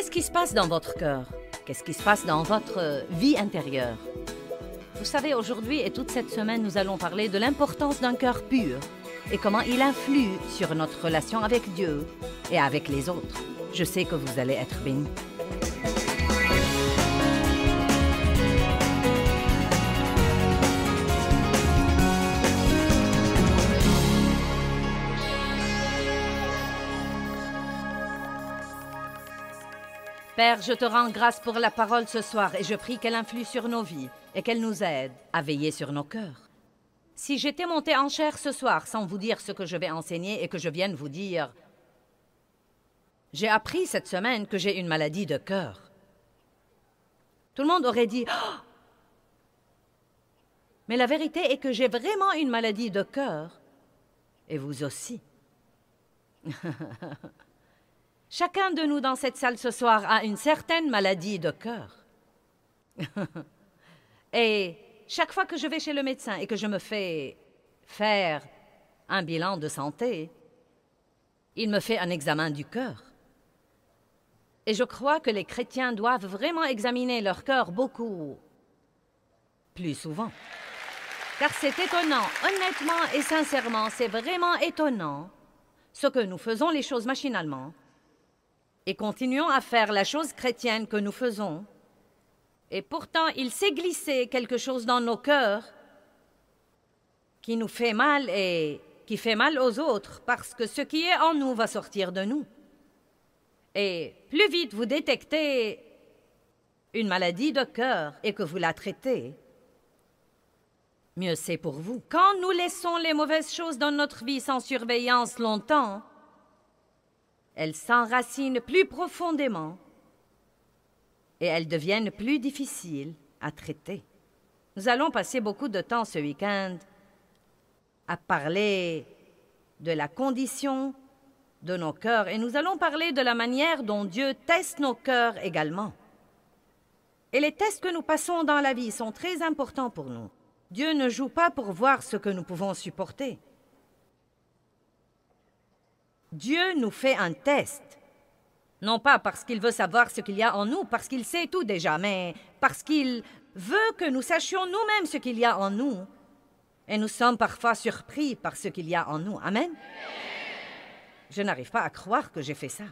Qu'est-ce qui se passe dans votre cœur? Qu'est-ce qui se passe dans votre vie intérieure? Vous savez, aujourd'hui et toute cette semaine, nous allons parler de l'importance d'un cœur pur et comment il influe sur notre relation avec Dieu et avec les autres. Je sais que vous allez être bénis. Père, je te rends grâce pour la parole ce soir et je prie qu'elle influe sur nos vies et qu'elle nous aide à veiller sur nos cœurs. Si j'étais montée en chair ce soir sans vous dire ce que je vais enseigner et que je vienne vous dire, j'ai appris cette semaine que j'ai une maladie de cœur. Tout le monde aurait dit, oh! Mais la vérité est que j'ai vraiment une maladie de cœur et vous aussi. Chacun de nous dans cette salle ce soir a une certaine maladie de cœur. Et chaque fois que je vais chez le médecin et que je me fais faire un bilan de santé, il me fait un examen du cœur. Et je crois que les chrétiens doivent vraiment examiner leur cœur beaucoup plus souvent. Car c'est étonnant, honnêtement et sincèrement, c'est vraiment étonnant ce que nous faisons les choses machinalement et continuons à faire la chose chrétienne que nous faisons. Et pourtant, il s'est glissé quelque chose dans nos cœurs qui nous fait mal et qui fait mal aux autres parce que ce qui est en nous va sortir de nous. Et plus vite vous détectez une maladie de cœur et que vous la traitez, mieux c'est pour vous. Quand nous laissons les mauvaises choses dans notre vie sans surveillance longtemps, elles s'enracinent plus profondément et elles deviennent plus difficiles à traiter. Nous allons passer beaucoup de temps ce week-end à parler de la condition de nos cœurs et nous allons parler de la manière dont Dieu teste nos cœurs également. Et les tests que nous passons dans la vie sont très importants pour nous. Dieu ne joue pas pour voir ce que nous pouvons supporter. Dieu nous fait un test, non pas parce qu'il veut savoir ce qu'il y a en nous, parce qu'il sait tout déjà, mais parce qu'il veut que nous sachions nous-mêmes ce qu'il y a en nous. Et nous sommes parfois surpris par ce qu'il y a en nous. Amen? Je n'arrive pas à croire que j'ai fait ça.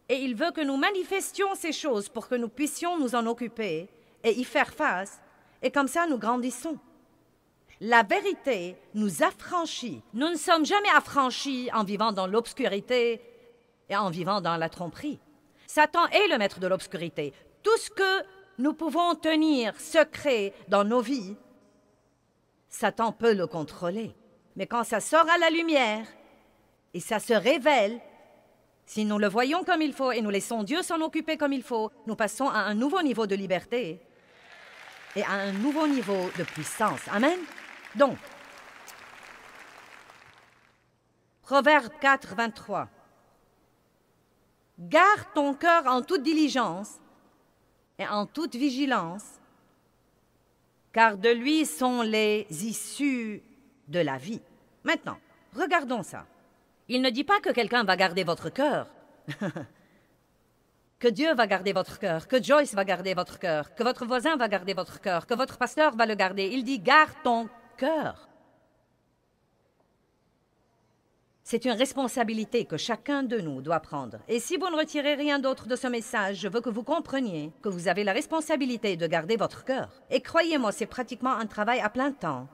Et il veut que nous manifestions ces choses pour que nous puissions nous en occuper et y faire face, et comme ça nous grandissons. La vérité nous affranchit. Nous ne sommes jamais affranchis en vivant dans l'obscurité et en vivant dans la tromperie. Satan est le maître de l'obscurité. Tout ce que nous pouvons tenir secret dans nos vies, Satan peut le contrôler. Mais quand ça sort à la lumière et ça se révèle, si nous le voyons comme il faut et nous laissons Dieu s'en occuper comme il faut, nous passons à un nouveau niveau de liberté et à un nouveau niveau de puissance. Amen? Donc, Proverbe 4, 23. Garde ton cœur en toute diligence et en toute vigilance, car de lui sont les issues de la vie. Maintenant, regardons ça. Il ne dit pas que quelqu'un va garder votre cœur, que Dieu va garder votre cœur, que Joyce va garder votre cœur, que votre voisin va garder votre cœur, que votre pasteur va le garder. Il dit, garde ton cœur. C'est une responsabilité que chacun de nous doit prendre. Et si vous ne retirez rien d'autre de ce message, je veux que vous compreniez que vous avez la responsabilité de garder votre cœur. Et croyez-moi, c'est pratiquement un travail à plein temps.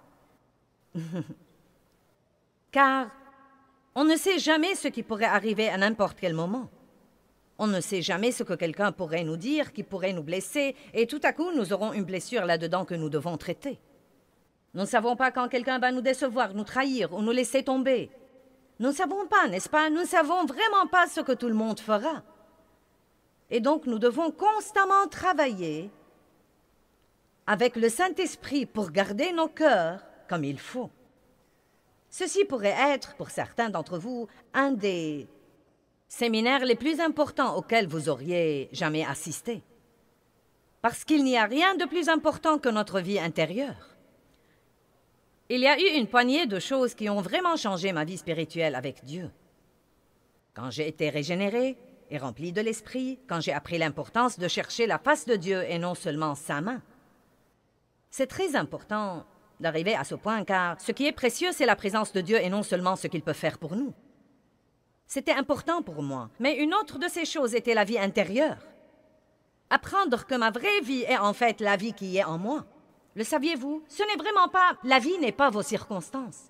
Car on ne sait jamais ce qui pourrait arriver à n'importe quel moment. On ne sait jamais ce que quelqu'un pourrait nous dire, qui pourrait nous blesser, et tout à coup, nous aurons une blessure là-dedans que nous devons traiter. Nous ne savons pas quand quelqu'un va nous décevoir, nous trahir ou nous laisser tomber. Nous ne savons pas, n'est-ce pas? Nous ne savons vraiment pas ce que tout le monde fera. Et donc, nous devons constamment travailler avec le Saint-Esprit pour garder nos cœurs comme il faut. Ceci pourrait être, pour certains d'entre vous, un des séminaires les plus importants auxquels vous auriez jamais assisté. Parce qu'il n'y a rien de plus important que notre vie intérieure. Il y a eu une poignée de choses qui ont vraiment changé ma vie spirituelle avec Dieu. Quand j'ai été régénérée, et rempli de l'Esprit quand j'ai appris l'importance de chercher la face de Dieu et non seulement sa main. C'est très important d'arriver à ce point car ce qui est précieux, c'est la présence de Dieu et non seulement ce qu'il peut faire pour nous. C'était important pour moi, mais une autre de ces choses était la vie intérieure. Apprendre que ma vraie vie est en fait la vie qui est en moi. Le saviez-vous? Ce n'est vraiment pas... La vie n'est pas vos circonstances.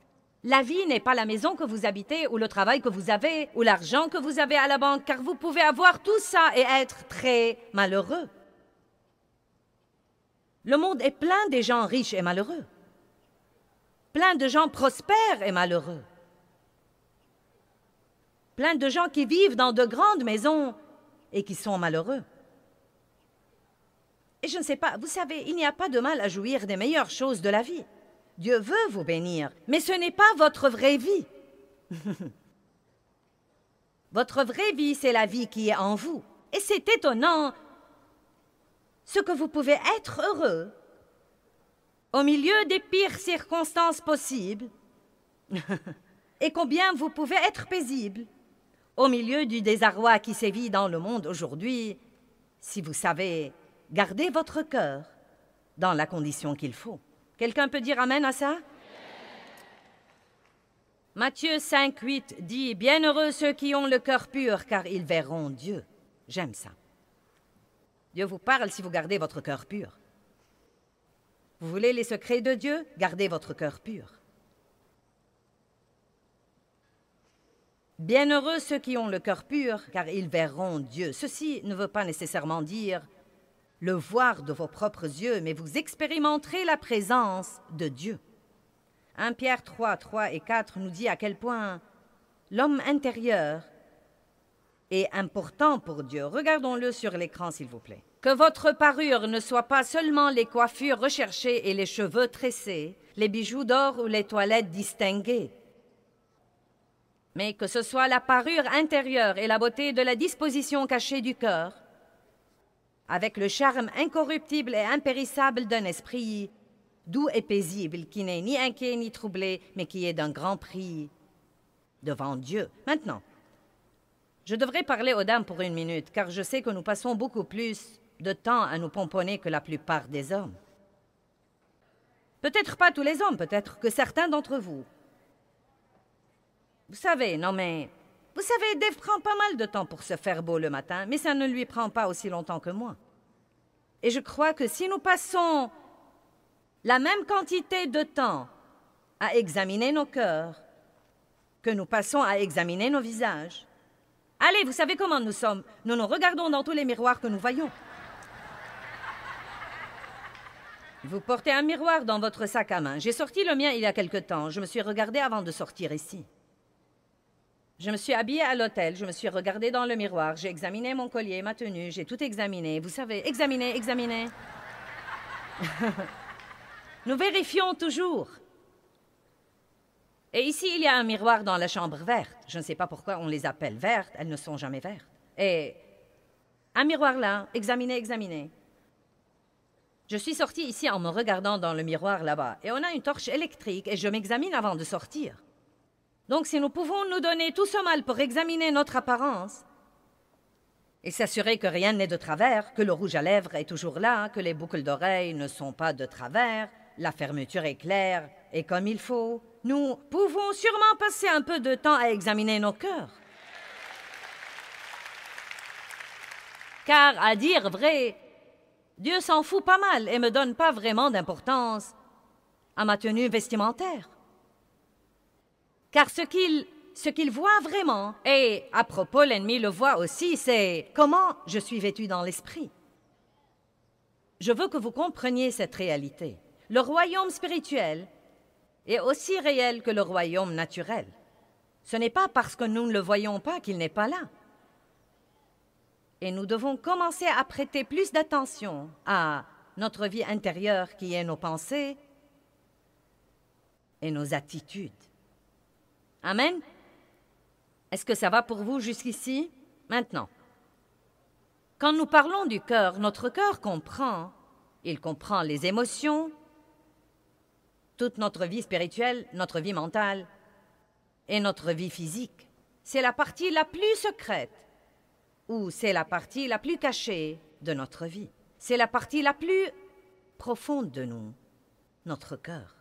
La vie n'est pas la maison que vous habitez, ou le travail que vous avez, ou l'argent que vous avez à la banque, car vous pouvez avoir tout ça et être très malheureux. Le monde est plein de gens riches et malheureux. Plein de gens prospères et malheureux. Plein de gens qui vivent dans de grandes maisons et qui sont malheureux. Et je ne sais pas, vous savez, il n'y a pas de mal à jouir des meilleures choses de la vie. Dieu veut vous bénir, mais ce n'est pas votre vraie vie. Votre vraie vie, c'est la vie qui est en vous. Et c'est étonnant ce que vous pouvez être heureux au milieu des pires circonstances possibles et combien vous pouvez être paisible au milieu du désarroi qui sévit dans le monde aujourd'hui si vous savez garder votre cœur dans la condition qu'il faut. Quelqu'un peut dire amen à ça? Matthieu 5, 8 dit « Bienheureux ceux qui ont le cœur pur, car ils verront Dieu. » J'aime ça. Dieu vous parle si vous gardez votre cœur pur. Vous voulez les secrets de Dieu? Gardez votre cœur pur. Bienheureux ceux qui ont le cœur pur, car ils verront Dieu. Ceci ne veut pas nécessairement dire le voir de vos propres yeux, mais vous expérimenterez la présence de Dieu. 1 Pierre 3, 3 et 4 nous dit à quel point l'homme intérieur est important pour Dieu. Regardons-le sur l'écran, s'il vous plaît. Que votre parure ne soit pas seulement les coiffures recherchées et les cheveux tressés, les bijoux d'or ou les toilettes distinguées, mais que ce soit la parure intérieure et la beauté de la disposition cachée du cœur, avec le charme incorruptible et impérissable d'un esprit doux et paisible, qui n'est ni inquiet ni troublé, mais qui est d'un grand prix devant Dieu. Maintenant, je devrais parler aux dames pour 1 minute, car je sais que nous passons beaucoup plus de temps à nous pomponner que la plupart des hommes. Peut-être pas tous les hommes, peut-être que certains d'entre vous. Vous savez, non mais... Vous savez, Dave prend pas mal de temps pour se faire beau le matin, mais ça ne lui prend pas aussi longtemps que moi. Et je crois que si nous passons la même quantité de temps à examiner nos cœurs que nous passons à examiner nos visages... Allez, vous savez comment nous sommes. Nous nous regardons dans tous les miroirs que nous voyons. Vous portez un miroir dans votre sac à main. J'ai sorti le mien il y a quelque temps. Je me suis regardée avant de sortir ici. Je me suis habillée à l'hôtel, je me suis regardée dans le miroir, j'ai examiné mon collier, ma tenue, j'ai tout examiné. Vous savez, examiner. Nous vérifions toujours. Et ici, il y a un miroir dans la chambre verte. Je ne sais pas pourquoi on les appelle vertes, elles ne sont jamais vertes. Et un miroir là, examiner. Je suis sortie ici en me regardant dans le miroir là-bas. Et on a une torche électrique et je m'examine avant de sortir. Donc, si nous pouvons nous donner tout ce mal pour examiner notre apparence et s'assurer que rien n'est de travers, que le rouge à lèvres est toujours là, que les boucles d'oreilles ne sont pas de travers, la fermeture est claire et comme il faut, nous pouvons sûrement passer un peu de temps à examiner nos cœurs. Car, à dire vrai, Dieu s'en fout pas mal et me donne pas vraiment d'importance à ma tenue vestimentaire. Car ce qu'il voit vraiment, et à propos l'ennemi le voit aussi, c'est comment je suis vêtu dans l'esprit. Je veux que vous compreniez cette réalité. Le royaume spirituel est aussi réel que le royaume naturel. Ce n'est pas parce que nous ne le voyons pas qu'il n'est pas là. Et nous devons commencer à prêter plus d'attention à notre vie intérieure qui est nos pensées et nos attitudes. Amen? Est-ce que ça va pour vous jusqu'ici? Maintenant, quand nous parlons du cœur, notre cœur comprend. Il comprend les émotions, toute notre vie spirituelle, notre vie mentale et notre vie physique. C'est la partie la plus secrète où c'est la partie la plus cachée de notre vie. C'est la partie la plus profonde de nous, notre cœur.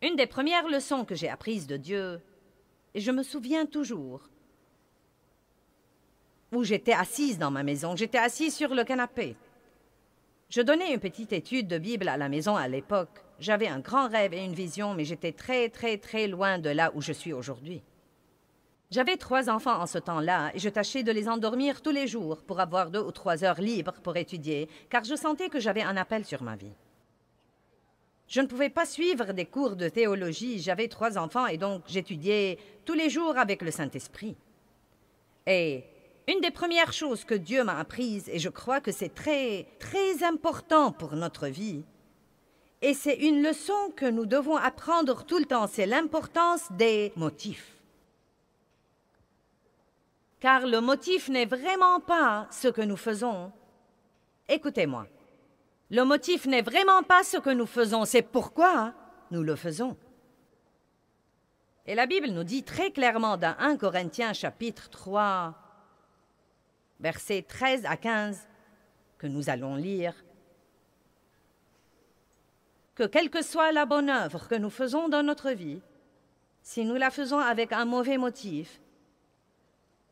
Une des premières leçons que j'ai apprises de Dieu, et je me souviens toujours, où j'étais assise dans ma maison, j'étais assise sur le canapé. Je donnais une petite étude de Bible à la maison à l'époque. J'avais un grand rêve et une vision, mais j'étais très loin de là où je suis aujourd'hui. J'avais 3 enfants en ce temps-là et je tâchais de les endormir tous les jours pour avoir 2 ou 3 heures libres pour étudier, car je sentais que j'avais un appel sur ma vie. Je ne pouvais pas suivre des cours de théologie, j'avais 3 enfants et donc j'étudiais tous les jours avec le Saint-Esprit. Et une des premières choses que Dieu m'a apprises, et je crois que c'est très important pour notre vie, et c'est une leçon que nous devons apprendre tout le temps, c'est l'importance des motifs. Car le motif n'est vraiment pas ce que nous faisons. Écoutez-moi, le motif n'est vraiment pas ce que nous faisons, c'est pourquoi nous le faisons. Et la Bible nous dit très clairement dans 1 Corinthiens chapitre 3, versets 13 à 15, que nous allons lire, que quelle que soit la bonne œuvre que nous faisons dans notre vie, si nous la faisons avec un mauvais motif,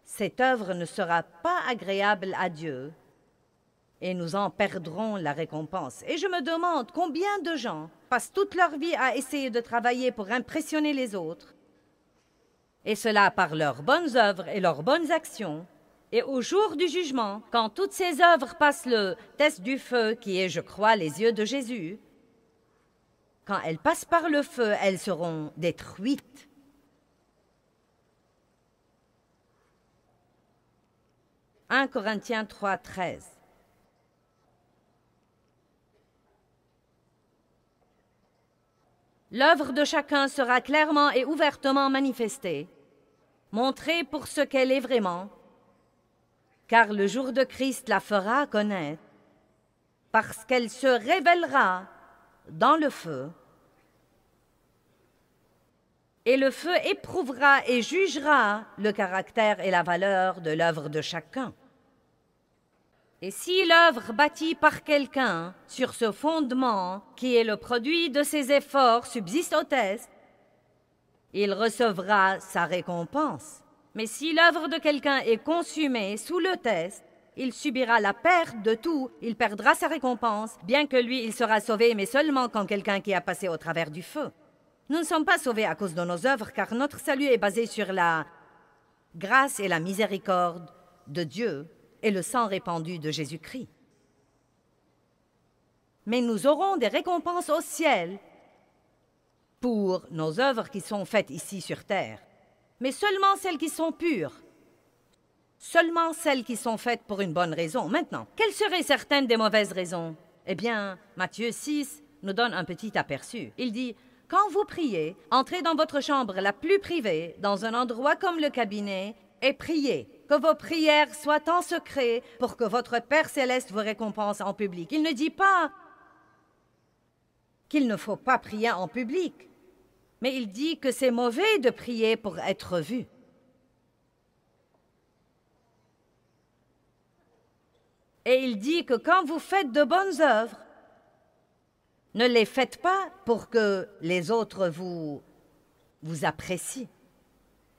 cette œuvre ne sera pas agréable à Dieu et nous en perdrons la récompense. Et je me demande combien de gens passent toute leur vie à essayer de travailler pour impressionner les autres, et cela par leurs bonnes œuvres et leurs bonnes actions. Et au jour du jugement, quand toutes ces œuvres passent le test du feu, qui est, je crois, les yeux de Jésus, quand elles passent par le feu, elles seront détruites. « 1 Corinthiens 3, 13. L'œuvre de chacun sera clairement et ouvertement manifestée, montrée pour ce qu'elle est vraiment, car le jour de Christ la fera connaître, parce qu'elle se révélera dans le feu, et le feu éprouvera et jugera le caractère et la valeur de l'œuvre de chacun. Et si l'œuvre bâtie par quelqu'un sur ce fondement, qui est le produit de ses efforts, subsiste au test, il recevra sa récompense. Mais si l'œuvre de quelqu'un est consumée sous le test, il subira la perte de tout, il perdra sa récompense, bien que lui, il sera sauvé, mais seulement quand quelqu'un qui a passé au travers du feu. Nous ne sommes pas sauvés à cause de nos œuvres, car notre salut est basé sur la grâce et la miséricorde de Dieu et le sang répandu de Jésus-Christ. Mais nous aurons des récompenses au ciel pour nos œuvres qui sont faites ici sur terre, mais seulement celles qui sont pures, seulement celles qui sont faites pour une bonne raison. Maintenant, quelles seraient certaines des mauvaises raisons? Eh bien, Matthieu 6 nous donne un petit aperçu. Il dit: « Quand vous priez, entrez dans votre chambre la plus privée, dans un endroit comme le cabinet, et priez. Que vos prières soient en secret pour que votre Père céleste vous récompense en public. » Il ne dit pas qu'il ne faut pas prier en public, mais il dit que c'est mauvais de prier pour être vu. Et il dit que quand vous faites de bonnes œuvres, ne les faites pas pour que les autres vous apprécient.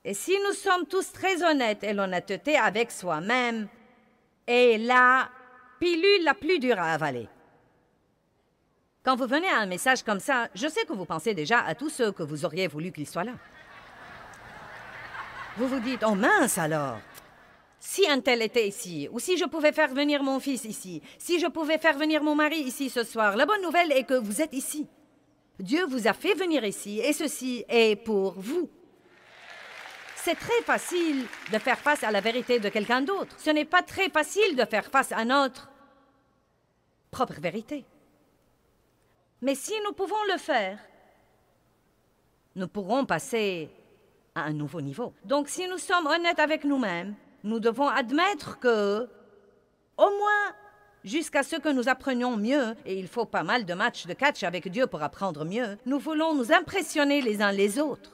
Et si nous sommes tous très honnêtes, et l'honnêteté avec soi-même est la pilule la plus dure à avaler. Quand vous venez à un message comme ça, je sais que vous pensez déjà à tous ceux que vous auriez voulu qu'ils soient là. Vous vous dites: « Oh mince alors! Si un tel était ici, ou si je pouvais faire venir mon fils ici, si je pouvais faire venir mon mari ici ce soir. » La bonne nouvelle est que vous êtes ici. Dieu vous a fait venir ici, et ceci est pour vous. C'est très facile de faire face à la vérité de quelqu'un d'autre. Ce n'est pas très facile de faire face à notre propre vérité. Mais si nous pouvons le faire, nous pourrons passer à un nouveau niveau. Donc si nous sommes honnêtes avec nous-mêmes, nous devons admettre que, au moins jusqu'à ce que nous apprenions mieux, et il faut pas mal de matchs de catch avec Dieu pour apprendre mieux, nous voulons nous impressionner les uns les autres.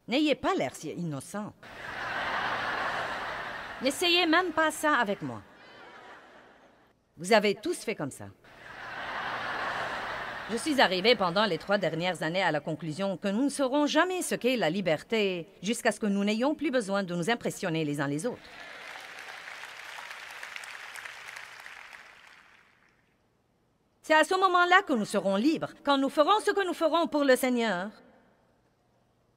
N'ayez pas l'air si innocent. N'essayez même pas ça avec moi. Vous avez tous fait comme ça. Je suis arrivée pendant les 3 dernières années à la conclusion que nous ne saurons jamais ce qu'est la liberté jusqu'à ce que nous n'ayons plus besoin de nous impressionner les uns les autres. C'est à ce moment-là que nous serons libres, quand nous ferons ce que nous ferons pour le Seigneur,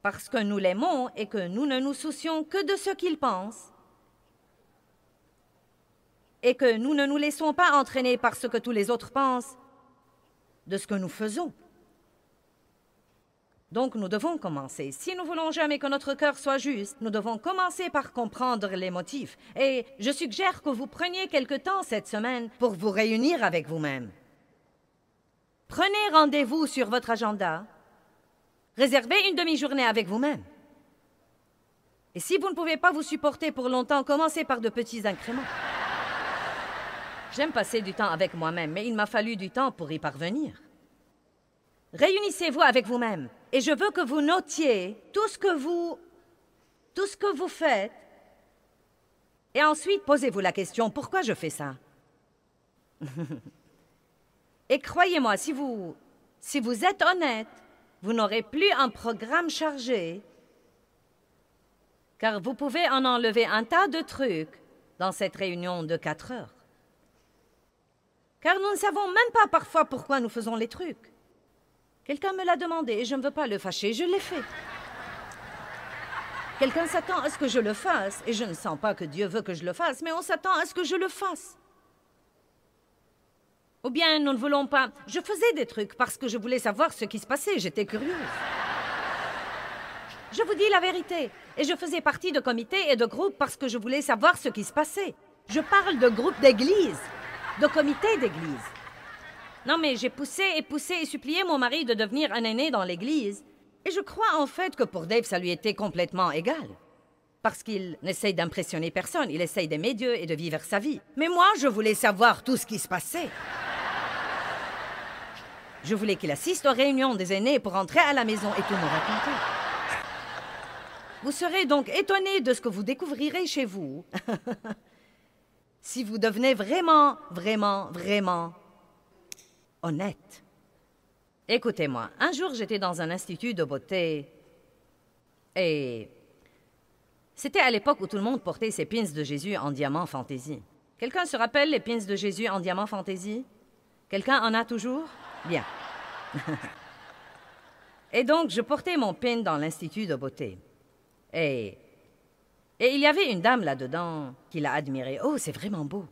parce que nous l'aimons et que nous ne nous soucions que de ce qu'il pense, et que nous ne nous laissons pas entraîner par ce que tous les autres pensent de ce que nous faisons. Donc nous devons commencer. Si nous voulons jamais que notre cœur soit juste, nous devons commencer par comprendre les motifs. Et je suggère que vous preniez quelque temps cette semaine pour vous réunir avec vous-même. Prenez rendez-vous sur votre agenda. Réservez une demi-journée avec vous-même. Et si vous ne pouvez pas vous supporter pour longtemps, commencez par de petits incréments. J'aime passer du temps avec moi-même, mais il m'a fallu du temps pour y parvenir. Réunissez-vous avec vous-même, et je veux que vous notiez tout ce que vous faites, et ensuite posez-vous la question, pourquoi je fais ça? Et croyez-moi, si vous êtes honnête, vous n'aurez plus un programme chargé, car vous pouvez en enlever un tas de trucs dans cette réunion de 4 heures. Car nous ne savons même pas parfois pourquoi nous faisons les trucs. Quelqu'un me l'a demandé et je ne veux pas le fâcher, je l'ai fait. Quelqu'un s'attend à ce que je le fasse et je ne sens pas que Dieu veut que je le fasse, mais on s'attend à ce que je le fasse. Ou bien nous ne voulons pas... Je faisais des trucs parce que je voulais savoir ce qui se passait, j'étais curieuse. Je vous dis la vérité. Et je faisais partie de comités et de groupes parce que je voulais savoir ce qui se passait. Je parle de groupes d'église. De comité d'église. Non, mais j'ai poussé et supplié mon mari de devenir un aîné dans l'église. Et je crois en fait que pour Dave, ça lui était complètement égal. Parce qu'il n'essaye d'impressionner personne, il essaye d'aimer Dieu et de vivre sa vie. Mais moi, je voulais savoir tout ce qui se passait. Je voulais qu'il assiste aux réunions des aînés pour rentrer à la maison et tout me raconter. Vous serez donc étonnés de ce que vous découvrirez chez vous. Si vous devenez vraiment, vraiment, vraiment honnête. Écoutez-moi, un jour j'étais dans un institut de beauté et c'était à l'époque où tout le monde portait ses pins de Jésus en diamant fantaisie. Quelqu'un se rappelle les pins de Jésus en diamant fantaisie? Quelqu'un en a toujours? Bien. Et donc, je portais mon pin dans l'institut de beauté. Et il y avait une dame là-dedans qui l'a admiré. Oh, c'est vraiment beau.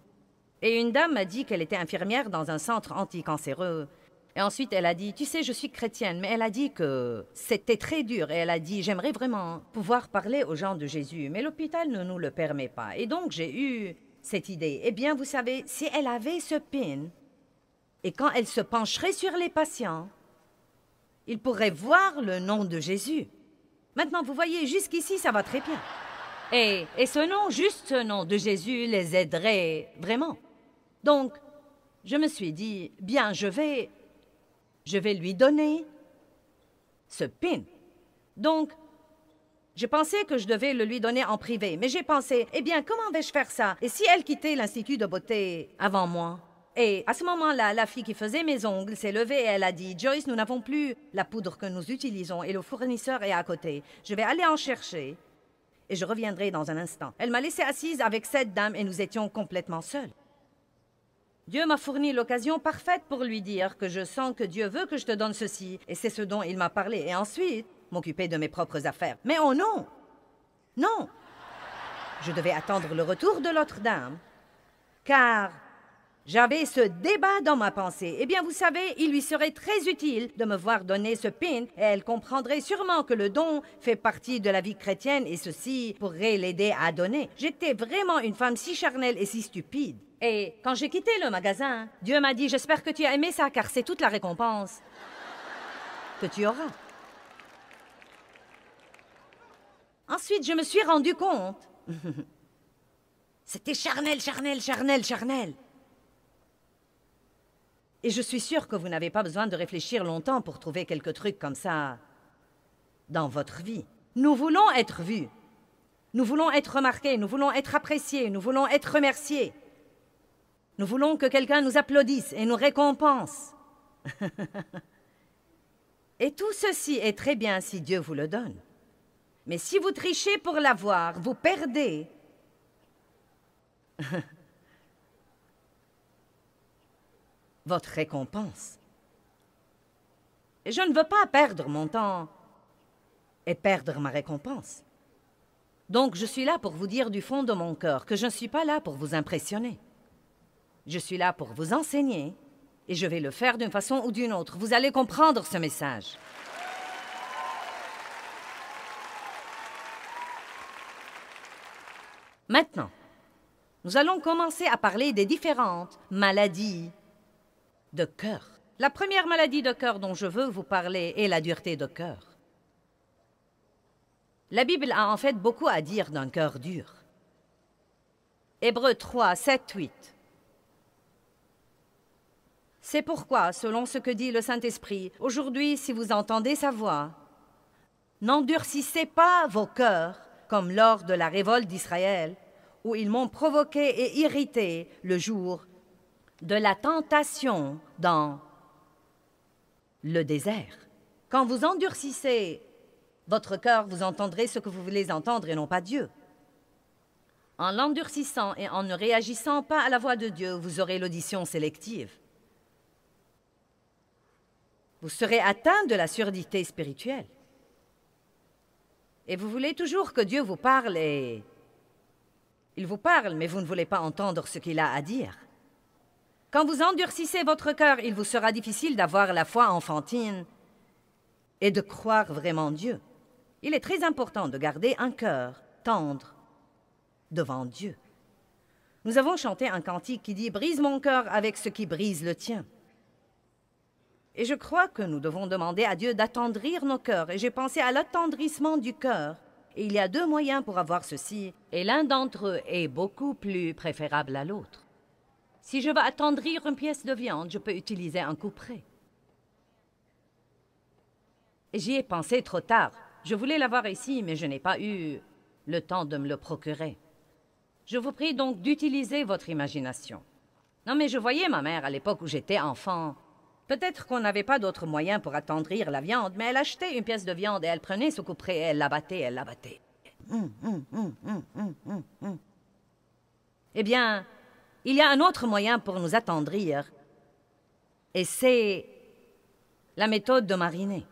Et une dame m'a dit qu'elle était infirmière dans un centre anticancéreux. Et ensuite, elle a dit, tu sais, je suis chrétienne, mais elle a dit que c'était très dur. Et elle a dit, j'aimerais vraiment pouvoir parler aux gens de Jésus, mais l'hôpital ne nous le permet pas. Et donc, j'ai eu cette idée. Eh bien, vous savez, si elle avait ce pin, et quand elle se pencherait sur les patients, il pourrait voir le nom de Jésus. Maintenant, vous voyez, jusqu'ici, ça va très bien. Et ce nom, juste ce nom de Jésus, les aiderait vraiment. Donc, je me suis dit, bien, je vais lui donner ce pin. Donc, je pensais que je devais le lui donner en privé, mais j'ai pensé, eh bien, comment vais-je faire ça? Et si elle quittait l'Institut de beauté avant moi? Et à ce moment-là, la fille qui faisait mes ongles s'est levée et elle a dit, « Joyce, nous n'avons plus la poudre que nous utilisons et le fournisseur est à côté. Je vais aller en chercher et je reviendrai dans un instant. » Elle m'a laissée assise avec cette dame et nous étions complètement seuls. Dieu m'a fourni l'occasion parfaite pour lui dire que je sens que Dieu veut que je te donne ceci et c'est ce dont il m'a parlé. Et ensuite, m'occuper de mes propres affaires. Mais oh non! Non! Je devais attendre le retour de l'autre dame, car j'avais ce débat dans ma pensée. Eh bien, vous savez, il lui serait très utile de me voir donner ce pin et elle comprendrait sûrement que le don fait partie de la vie chrétienne et ceci pourrait l'aider à donner. J'étais vraiment une femme si charnelle et si stupide. Et quand j'ai quitté le magasin, Dieu m'a dit, « J'espère que tu as aimé ça, car c'est toute la récompense que tu auras. » Ensuite, je me suis rendu compte. C'était charnel, charnel, charnel, charnel. Et je suis sûre que vous n'avez pas besoin de réfléchir longtemps pour trouver quelques trucs comme ça dans votre vie. Nous voulons être vus. Nous voulons être remarqués, nous voulons être appréciés, nous voulons être remerciés. Nous voulons que quelqu'un nous applaudisse et nous récompense. Et tout ceci est très bien si Dieu vous le donne. Mais si vous trichez pour l'avoir, vous perdez. Votre récompense. Et je ne veux pas perdre mon temps et perdre ma récompense. Donc je suis là pour vous dire du fond de mon cœur que je ne suis pas là pour vous impressionner. Je suis là pour vous enseigner et je vais le faire d'une façon ou d'une autre. Vous allez comprendre ce message. Maintenant, nous allons commencer à parler des différentes maladies de cœur. La première maladie de cœur dont je veux vous parler est la dureté de cœur. La Bible a en fait beaucoup à dire d'un cœur dur. Hébreux 3, 7, 8. C'est pourquoi, selon ce que dit le Saint-Esprit, aujourd'hui, si vous entendez sa voix, n'endurcissez pas vos cœurs comme lors de la révolte d'Israël, où ils m'ont provoqué et irrité le jour de la tentation dans le désert. Quand vous endurcissez votre cœur, vous entendrez ce que vous voulez entendre et non pas Dieu. En l'endurcissant et en ne réagissant pas à la voix de Dieu, vous aurez l'audition sélective. Vous serez atteint de la surdité spirituelle. Et vous voulez toujours que Dieu vous parle et... Il vous parle, mais vous ne voulez pas entendre ce qu'il a à dire. Quand vous endurcissez votre cœur, il vous sera difficile d'avoir la foi enfantine et de croire vraiment Dieu. Il est très important de garder un cœur tendre devant Dieu. Nous avons chanté un cantique qui dit « Brise mon cœur avec ce qui brise le tien ». Et je crois que nous devons demander à Dieu d'attendrir nos cœurs. Et j'ai pensé à l'attendrissement du cœur. Et il y a deux moyens pour avoir ceci, et l'un d'entre eux est beaucoup plus préférable à l'autre. Si je veux attendrir une pièce de viande, je peux utiliser un couperet. Et j'y ai pensé trop tard. Je voulais l'avoir ici, mais je n'ai pas eu le temps de me le procurer. Je vous prie donc d'utiliser votre imagination. Non, mais je voyais ma mère à l'époque où j'étais enfant. Peut-être qu'on n'avait pas d'autre moyen pour attendrir la viande, mais elle achetait une pièce de viande et elle prenait ce couperet et elle l'abattait, elle l'abattait. Eh bien, il y a un autre moyen pour nous attendrir, et c'est la méthode de mariner.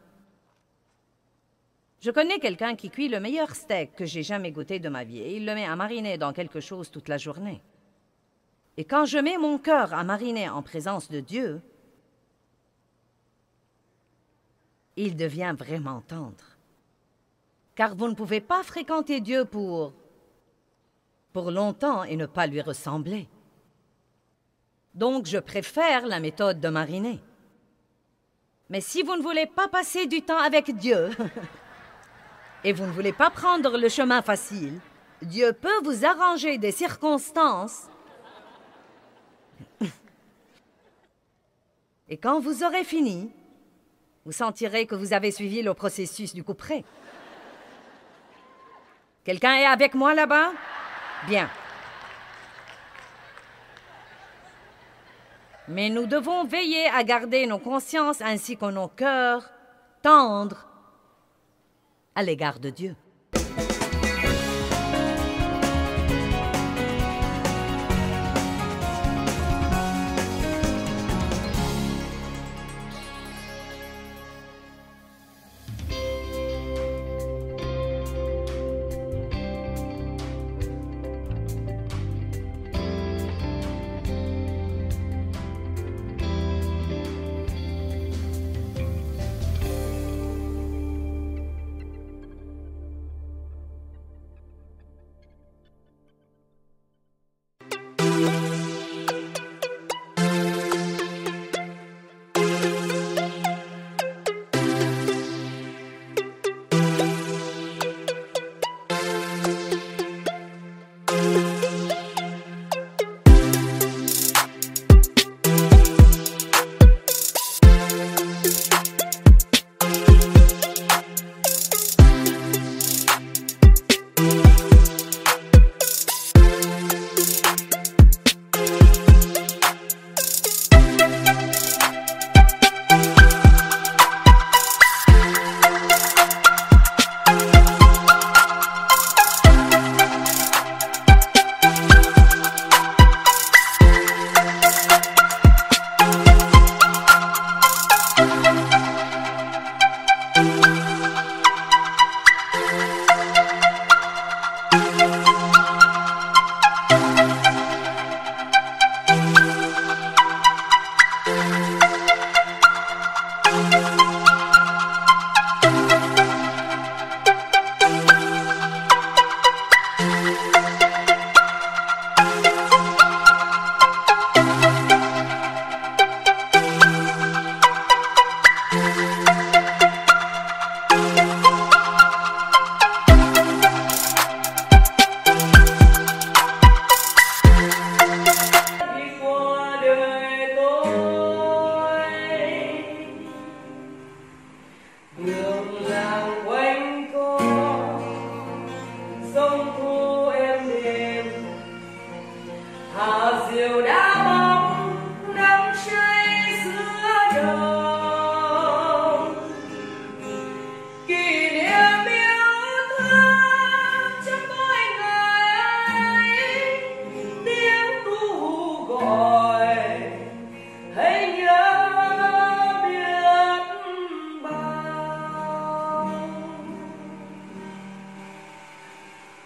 Je connais quelqu'un qui cuit le meilleur steak que j'ai jamais goûté de ma vie, et il le met à mariner dans quelque chose toute la journée. Et quand je mets mon cœur à mariner en présence de Dieu, il devient vraiment tendre. Car vous ne pouvez pas fréquenter Dieu pour longtemps et ne pas lui ressembler. Donc, je préfère la méthode de mariner. Mais si vous ne voulez pas passer du temps avec Dieu et vous ne voulez pas prendre le chemin facile, Dieu peut vous arranger des circonstances. Et quand vous aurez fini, vous sentirez que vous avez suivi le processus du couperet. Quelqu'un est avec moi là-bas? Bien. Mais nous devons veiller à garder nos consciences ainsi que nos cœurs tendres à l'égard de Dieu.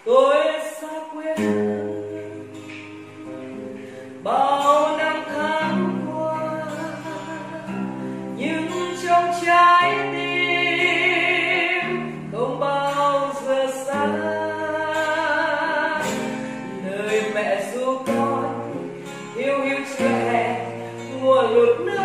tôi xa quê bao năm tháng qua, nhưng trong trái tim không bao giờ xa. Lời mẹ ru con hiu hiu chưa hè mùa lụt nước